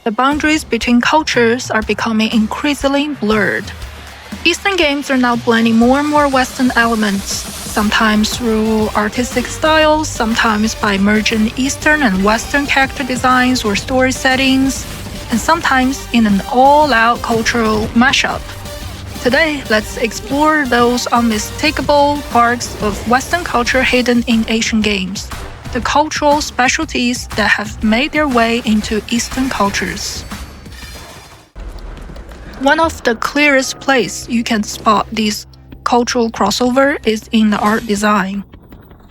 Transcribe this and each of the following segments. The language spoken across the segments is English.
The boundaries between cultures are becoming increasingly blurred. Eastern games are now blending more and more Western elements, sometimes through artistic styles, sometimes by merging Eastern and Western character designs or story settings, and sometimes in an all-out cultural mashup. Today, let's explore those unmistakable parts of Western culture hidden in Asian games, the cultural specialties that have made their way into Eastern cultures. One of the clearest places you can spot these cultural crossover is in the art design.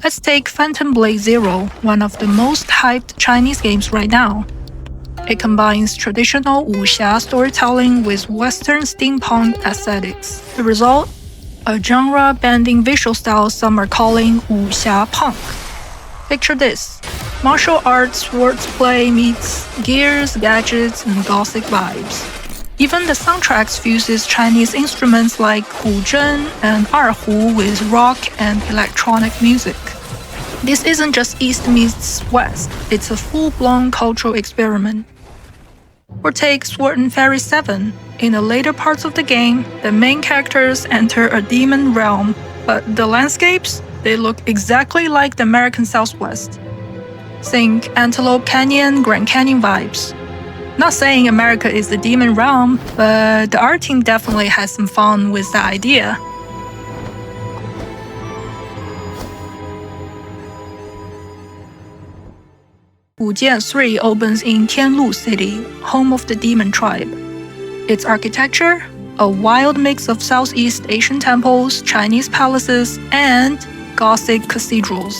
Let's take Phantom Blade Zero, one of the most hyped Chinese games right now. It combines traditional Wuxia storytelling with Western steampunk aesthetics. The result? A genre-bending visual style some are calling Wuxia punk. Picture this: martial arts swordplay meets gears, gadgets, and Gothic vibes. Even the soundtracks fuses Chinese instruments like huzhen and erhu with rock and electronic music. This isn't just East meets West, it's a full-blown cultural experiment. Or take Sword and Fairy 7. In the later parts of the game, the main characters enter a demon realm, but the landscapes, they look exactly like the American Southwest. Think Antelope Canyon, Grand Canyon vibes. Not saying America is the demon realm, but the art team definitely has some fun with the idea. Wuxia 3 opens in Tianlu City, home of the demon tribe. Its architecture? A wild mix of Southeast Asian temples, Chinese palaces, and Gothic cathedrals.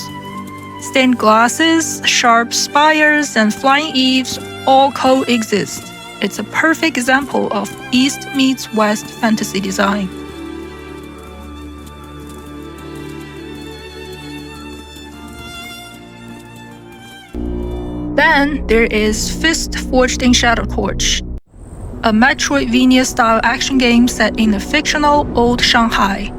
Stained glasses, sharp spires, and flying eaves all coexist. It's a perfect example of East meets West fantasy design. Then there is Fist Forged in Shadow Torch, a Metroidvania-style action game set in the fictional old Shanghai.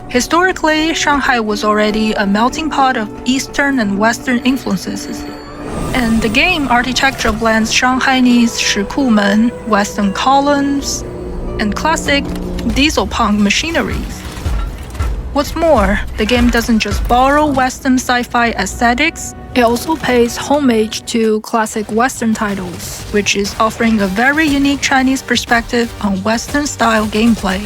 Historically, Shanghai was already a melting pot of Eastern and Western influences, and the game architecture blends Shanghainese Shikumen, Western columns, and classic Dieselpunk machineries. What's more, the game doesn't just borrow Western sci-fi aesthetics, it also pays homage to classic Western titles, which is offering a very unique Chinese perspective on Western-style gameplay.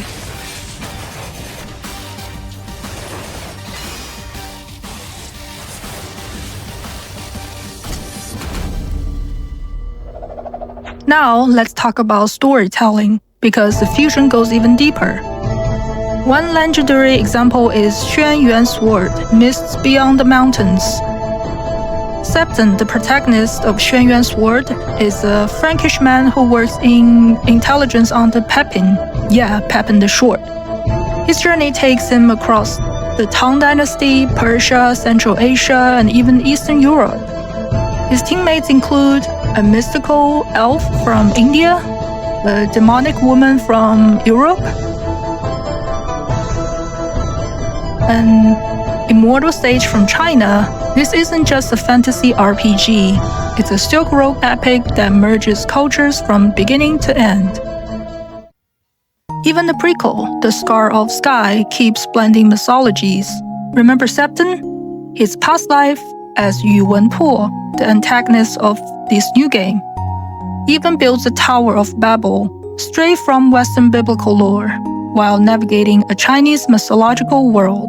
Now, let's talk about storytelling, because the fusion goes even deeper. One legendary example is Xuanyuan Sword, Mists Beyond the Mountains. Septon, the protagonist of Xuanyuan Sword, is a Frankish man who works in intelligence under Pepin. Yeah, Pepin the Short. His journey takes him across the Tang Dynasty, Persia, Central Asia, and even Eastern Europe. His teammates include a mystical elf from India, a demonic woman from Europe, an immortal sage from China. This isn't just a fantasy RPG, it's a Silk Road epic that merges cultures from beginning to end. Even the prequel, The Scar of Sky, keeps blending mythologies. Remember Septon? His past life as Yu Wenpo, the antagonist of this new game, even builds a Tower of Babel, straight from Western biblical lore, while navigating a Chinese mythological world.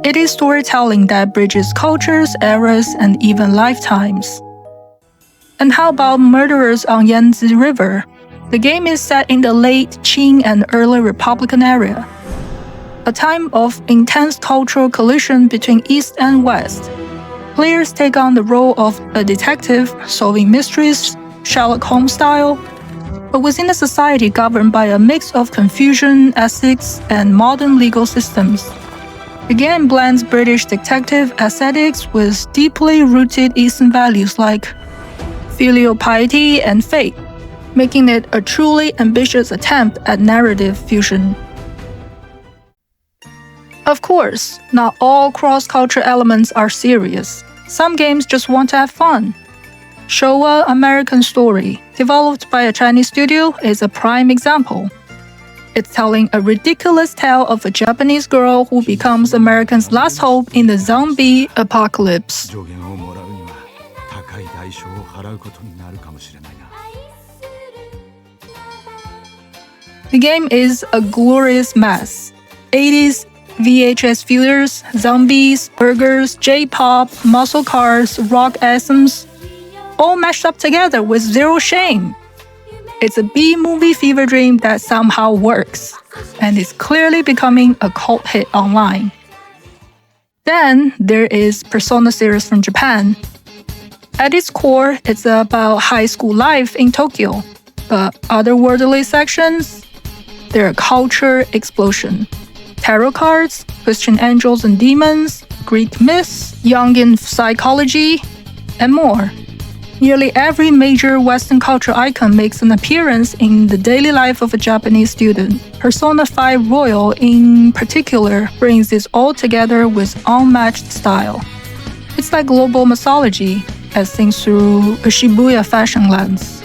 It is storytelling that bridges cultures, eras, and even lifetimes. And how about Murderers on Yangtze River? The game is set in the late Qing and early Republican era, a time of intense cultural collision between East and West. Players take on the role of a detective, solving mysteries, Sherlock Holmes style, but within a society governed by a mix of Confucian ethics and modern legal systems. The game blends British detective aesthetics with deeply rooted Eastern values like filial piety and faith, making it a truly ambitious attempt at narrative fusion. Of course, not all cross-culture elements are serious. Some games just want to have fun. Showa American Story, developed by a Chinese studio, is a prime example. It's telling a ridiculous tale of a Japanese girl who becomes Americans' last hope in the zombie apocalypse. The game is a glorious mess. 80s VHS viewers, zombies, burgers, J-pop, muscle cars, rock anthems, all mashed up together with zero shame. It's a B-movie fever dream that somehow works, and is clearly becoming a cult hit online. Then there is Persona series from Japan. At its core, it's about high school life in Tokyo, but otherworldly sections, they're a culture explosion. Tarot cards, Christian angels and demons, Greek myths, Jungian psychology, and more. Nearly every major Western culture icon makes an appearance in the daily life of a Japanese student. Persona 5 Royal, in particular, brings this all together with unmatched style. It's like global mythology, as seen through a Shibuya fashion lens.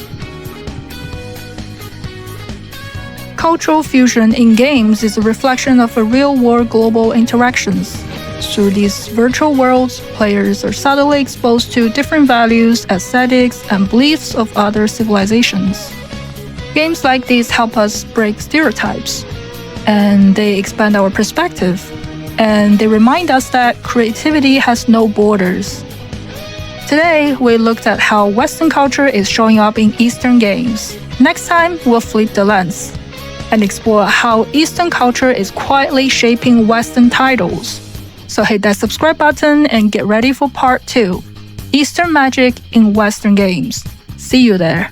Cultural fusion in games is a reflection of a real-world global interactions. Through these virtual worlds, players are subtly exposed to different values, aesthetics, and beliefs of other civilizations. Games like these help us break stereotypes, and they expand our perspective, and they remind us that creativity has no borders. Today, we looked at how Western culture is showing up in Eastern games. Next time, we'll flip the lens and explore how Eastern culture is quietly shaping Western titles. So hit that subscribe button and get ready for part 2, Eastern Magic in Western Games. See you there.